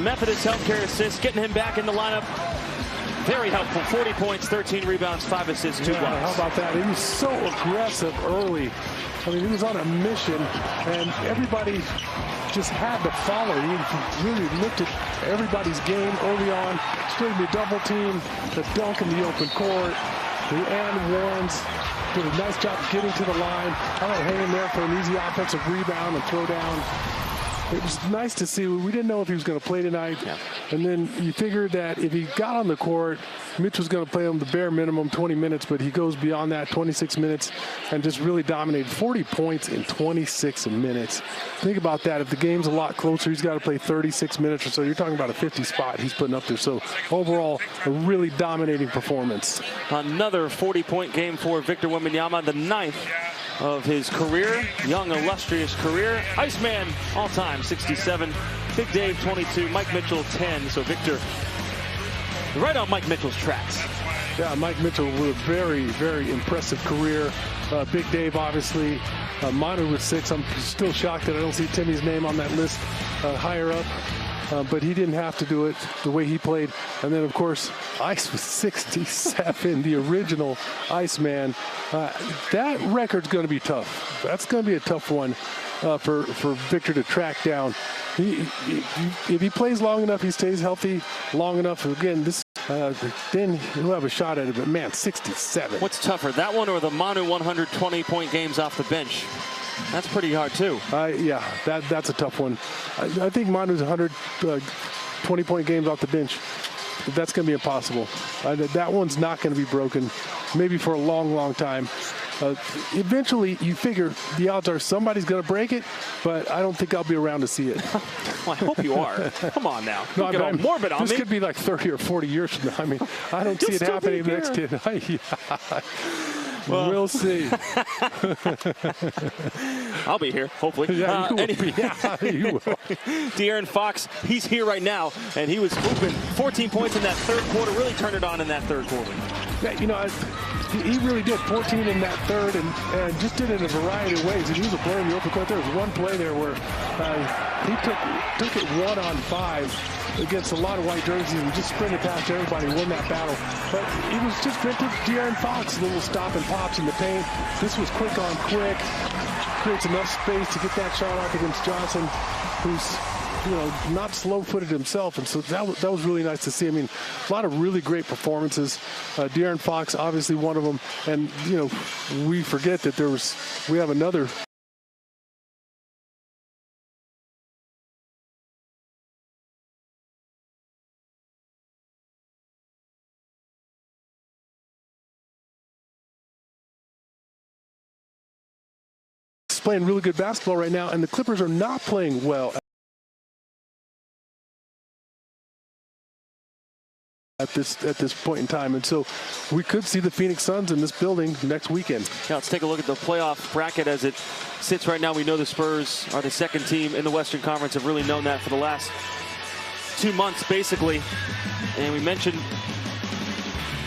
Methodist Healthcare assist, getting him back in the lineup. Very helpful. 40 points, 13 rebounds, 5 assists, 2 blocks. How about that? He was so aggressive early. I mean, he was on a mission, and everybody just had to follow. He really looked at everybody's game early on. Straight the double team, the dunk in the open court, the and ones. Did a nice job getting to the line. Hanging there for an easy offensive rebound and throw down. It was nice to see. We didn't know if he was going to play tonight. Yeah. And then you figured that if he got on the court, Mitch was going to play him the bare minimum, 20 minutes, but he goes beyond that, 26 minutes, and just really dominated. 40 points in 26 minutes. Think about that. If the game's a lot closer, he's got to play 36 minutes or so. You're talking about a 50 spot he's putting up there. So overall, a really dominating performance. Another 40-point game for Victor Wembanyama, the 9th of his career, young, illustrious career. Iceman, all-time, 67. Big Dave, 22. Mike Mitchell, 10. So Victor, right on Mike Mitchell's tracks. Yeah, Mike Mitchell with a very, very impressive career. Big Dave, obviously. Manu with 6. I'm still shocked that I don't see Timmy's name on that list higher up. But he didn't have to do it the way he played. And then, of course, Ice was 67, the original Iceman. That record's going to be tough. That's going to be a tough one for Victor to track down. If he plays long enough, he stays healthy long enough. Again, then he'll have a shot at it. But, man, 67. What's tougher, that one or the Manu 120-point games off the bench? That's pretty hard, too. Yeah, that's a tough one. I think Manu's 120-point games off the bench. That's going to be impossible. That one's not going to be broken, maybe for a long, long time. Eventually, you figure the odds are somebody's going to break it, but I don't think I'll be around to see it. Well, I hope you are. Come on now. No, get all morbid on this me. could be like 30 or 40 years from now. I mean, I don't see it happening the next 10. Well, we'll see. I'll be here, hopefully. Yeah, you will be. Yeah, you will. De'Aaron Fox, he's here right now, and he was hooping 14 points in that third quarter, really turned it on in that third quarter. Yeah, you know, he really did 14 in that third and just did it in a variety of ways. And he was a player in the open court. There was one play there where he took it 1-on-5 against a lot of white jerseys and just sprinted past everybody and won that battle. But it was just vintage De'Aaron Fox, little stop and pops in the paint. This was quick on quick. Creates enough space to get that shot off against Johnson, who's, you know, not slow-footed himself. And so that was really nice to see. I mean, a lot of really great performances. De'Aaron Fox, obviously one of them. And, you know, we forget that we have another playing really good basketball right now, and the Clippers are not playing well at this point in time. And so we could see the Phoenix Suns in this building next weekend. Yeah, let's take a look at the playoff bracket as it sits right now. We know the Spurs are the second team in the Western Conference, have really known that for the last 2 months, basically. And we mentioned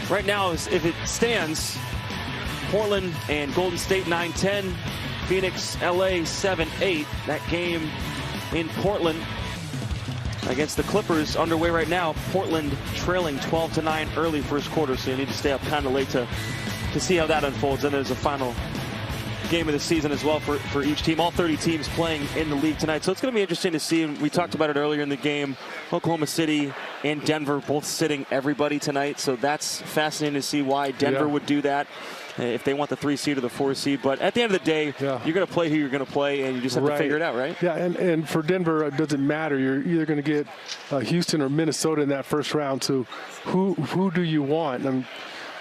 right now, if it stands, Portland and Golden State 9-10. Phoenix, LA 7-8. That game in Portland against the Clippers underway right now. Portland trailing 12-9 early first quarter, so you need to stay up kind of late to see how that unfolds. And there's a final game of the season as well for each team. All 30 teams playing in the league tonight. So it's going to be interesting to see. And we talked about it earlier in the game. Oklahoma City and Denver both sitting everybody tonight. So that's fascinating to see why Denver would do that, if they want the 3 seed or the 4 seed. But at the end of the day, you're going to play who you're going to play, and you just have to figure it out, right? Yeah, and for Denver, it doesn't matter. You're either going to get Houston or Minnesota in that first round. So who do you want? And,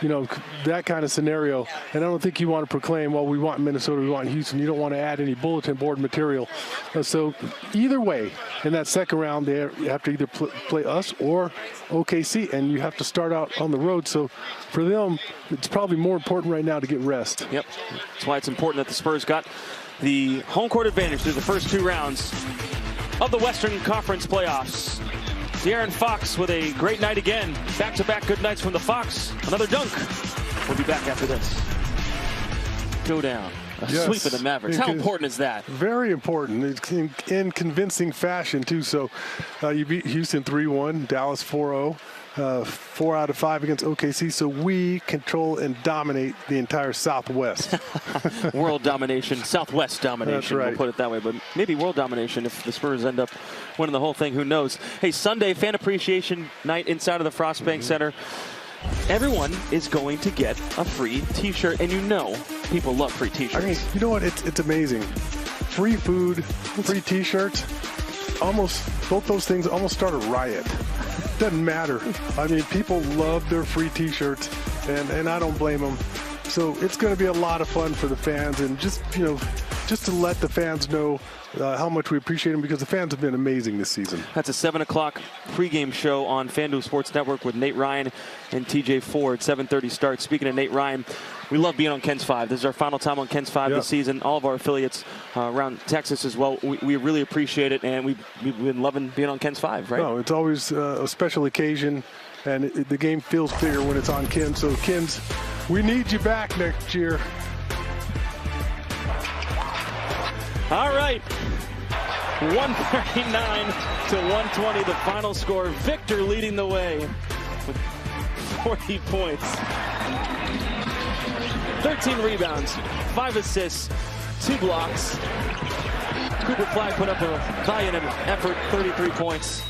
you know, that kind of scenario. And I don't think you want to proclaim, well, we want Minnesota, we want Houston. You don't want to add any bulletin board material. So either way, in that second round, you have to either play us or OKC, and you have to start out on the road. So for them, it's probably more important right now to get rest. Yep. That's why it's important that the Spurs got the home court advantage through the first 2 rounds of the Western Conference playoffs. De'Aaron Fox with a great night again. Back-to-back good nights from the Fox. Another dunk. We'll be back after this. Go down. sweep of the Mavericks. How important is that? Very important. It's in convincing fashion, too. So you beat Houston 3-1, Dallas 4-0. 4 out of 5 against OKC, so we control and dominate the entire Southwest. World domination, Southwest domination. That's right. We'll put it that way, but maybe world domination if the Spurs end up winning the whole thing. Who knows? Hey, Sunday fan appreciation night inside of the Frost Bank Center. Everyone is going to get a free T-shirt, and you know people love free T-shirts. I mean, you know what? It's amazing. Free food, free T-shirts. Almost both those things almost start a riot. Doesn't matter. I mean, people love their free T-shirts, and I don't blame them. So it's going to be a lot of fun for the fans, and just to let the fans know how much we appreciate them, because the fans have been amazing this season. That's a 7 o'clock pregame show on FanDuel Sports Network with Nate Ryan and TJ Ford. 7:30 start. Speaking of Nate Ryan, we love being on Ken's 5. This is our final time on Ken's 5 this season. All of our affiliates around Texas as well. We really appreciate it, and we've been loving being on Ken's 5, right? No, it's always a special occasion, and the game feels bigger when it's on Ken. So, Ken's, we need you back next year. All right. 139 to 120, the final score. Victor leading the way with 40 points. 13 rebounds, 5 assists, 2 blocks. Cooper Flag put up a valiant effort, 33 points.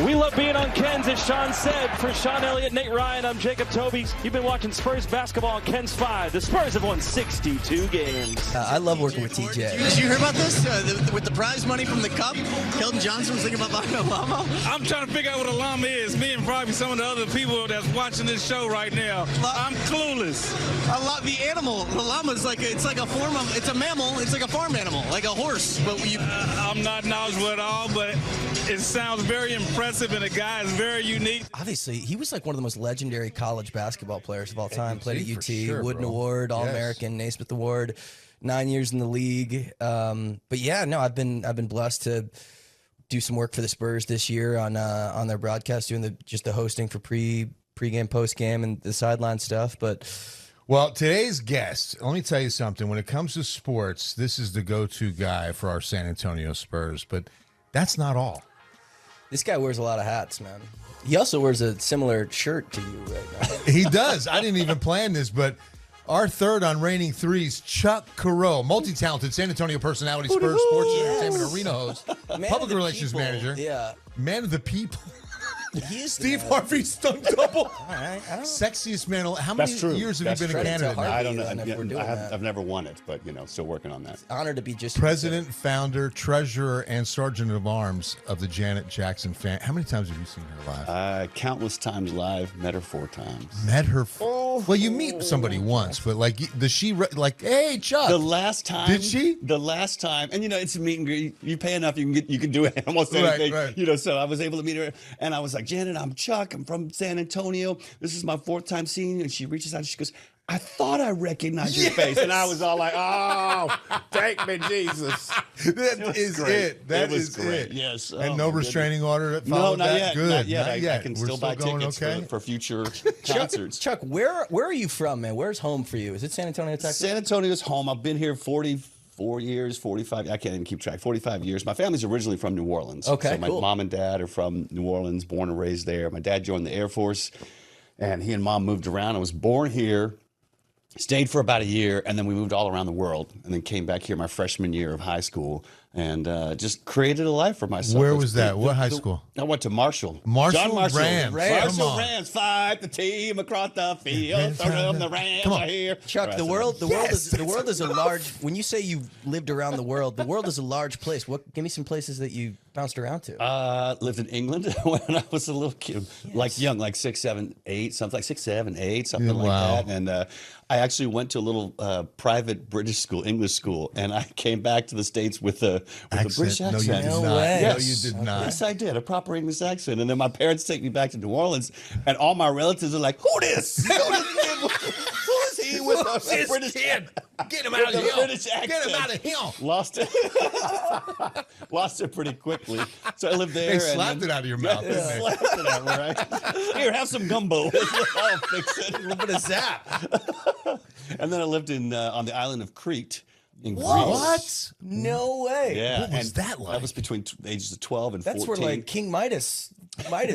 We love being on Ken's, as Sean said. For Sean Elliott, Nate Ryan, I'm Jacob Toby. You've been watching Spurs basketball on Ken's 5. The Spurs have won 62 games. I love working with TJ. Did you hear about this? With the prize money from the Cup, Keldon Johnson was thinking about buying a llama. I'm trying to figure out what a llama is. Me and probably some of the other people that's watching this show right now. I'm clueless. The animal, the llama is it's like a form of, it's a mammal. It's like a farm animal, like a horse. But I'm not knowledgeable at all, but it sounds very impressive, and the guy is very unique. Obviously, he was like one of the most legendary college basketball players of all time. Played at UT, sure, Wooden bro. Award, All-American, Naismith Award, 9 years in the league. But yeah, no, I've been blessed to do some work for the Spurs this year on their broadcast, doing the hosting for pregame, postgame, and the sideline stuff. But well, today's guest, let me tell you something. When it comes to sports, this is the go-to guy for our San Antonio Spurs. But that's not all. this guy wears a lot of hats, man. He also wears a similar shirt to you right now. He does. I didn't even plan this, but our third on Reigning Threes, Chuck Carroll, multi-talented San Antonio personality, Spurs sports entertainment arena host, public relations manager, man of the people. Steve Harvey stunt double. All right, sexiest man. How many years have you been in Canada? I don't know. I've never won it, but still working on that. It's an honor to be just president, founder, treasurer, and sergeant of arms of the Janet Jackson fan. How many times have you seen her live? Countless times live. Met her 4 times. Met her. Well, you meet somebody once, but does she hey, Chuck? The last time. Did she? The last time, and it's a meet and greet. You pay enough, you can do almost anything. Right. So I was able to meet her, and I was like, Janet, I'm Chuck. I'm from San Antonio. This is my 4th time seeing you. And she reaches out and she goes, I thought I recognized your face. And I was all like, oh, thank me, Jesus. That is it. That is great. it. Yes. And no restraining order that No, followed not that? yet. Good. Not yet. Not yet. I can We're still buy tickets for future concerts. Chuck, where are you from, man? Where's home for you? Is it San Antonio, Texas? San Antonio's home. I've been here 44 years, 45. I can't even keep track. 45 years. My family's originally from New Orleans. Okay, so my mom and dad are from New Orleans, born and raised there. My dad joined the Air Force, and he and mom moved around. I was born here, stayed for about a year, and then we moved all around the world, and then came back here my freshman year of high school, and just created a life for myself. Where was that? What high school? I went to Marshall. Marshall John Marshall Rams. Marshall Rams fight the team across the field. The Rams are here. Chuck, the world is a large. When you say you've lived around the world is a large place. Give me some places that you bounced around to. Lived in England when I was a little kid, like young, like 6, 7, 8, something like 6, 7, 8, something like that. And I actually went to a little private British school, English school, and I came back to the States with a British accent. No, you did not. Yes. No, you did not. Yes, I did. A proper English accent. And then my parents take me back to New Orleans, and all my relatives are like, who this? Who is he? he with a British kid? Get him out of here. Get him out of here. Lost it. Lost it pretty quickly. So I lived there. They slapped it out of your mouth, didn't they? Slapped it out, right? Here, have some gumbo. I'll fix it. A little bit of zap. And then I lived in on the island of Crete in Greece. What? No way. Yeah. What was that like? That was between ages of 12 and 14. That's where like King Midas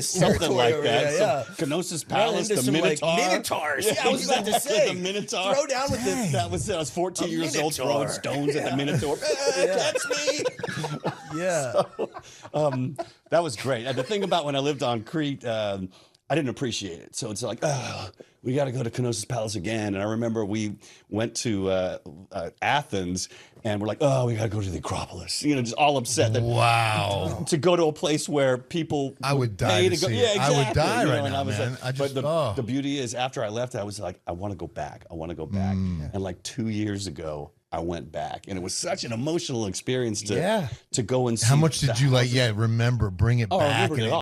something like that. Yeah. Knossos Palace, the Minotaur. Minotaur. Minotaurs. Yeah, I was about to say. The Minotaur. Throw down with this. That was it. I was 14 years old throwing stones at the Minotaur. Catch me. Yeah. So, that was great. And the thing about when I lived on Crete, I didn't appreciate it. So it's like, we got to go to Knossos Palace again. And I remember we went to Athens, and we're like, we got to go to the Acropolis. You know, just all upset that to go to a place where people I would die to go. see Yeah, it. exactly. I would die You know, right and now, I was man. like, but the beauty is, after I left, I was like, I want to go back. I want to go back. And like 2 years ago, I went back, and it was such an emotional experience to go and see. How much did you remember? Bring it back. I remembered it all.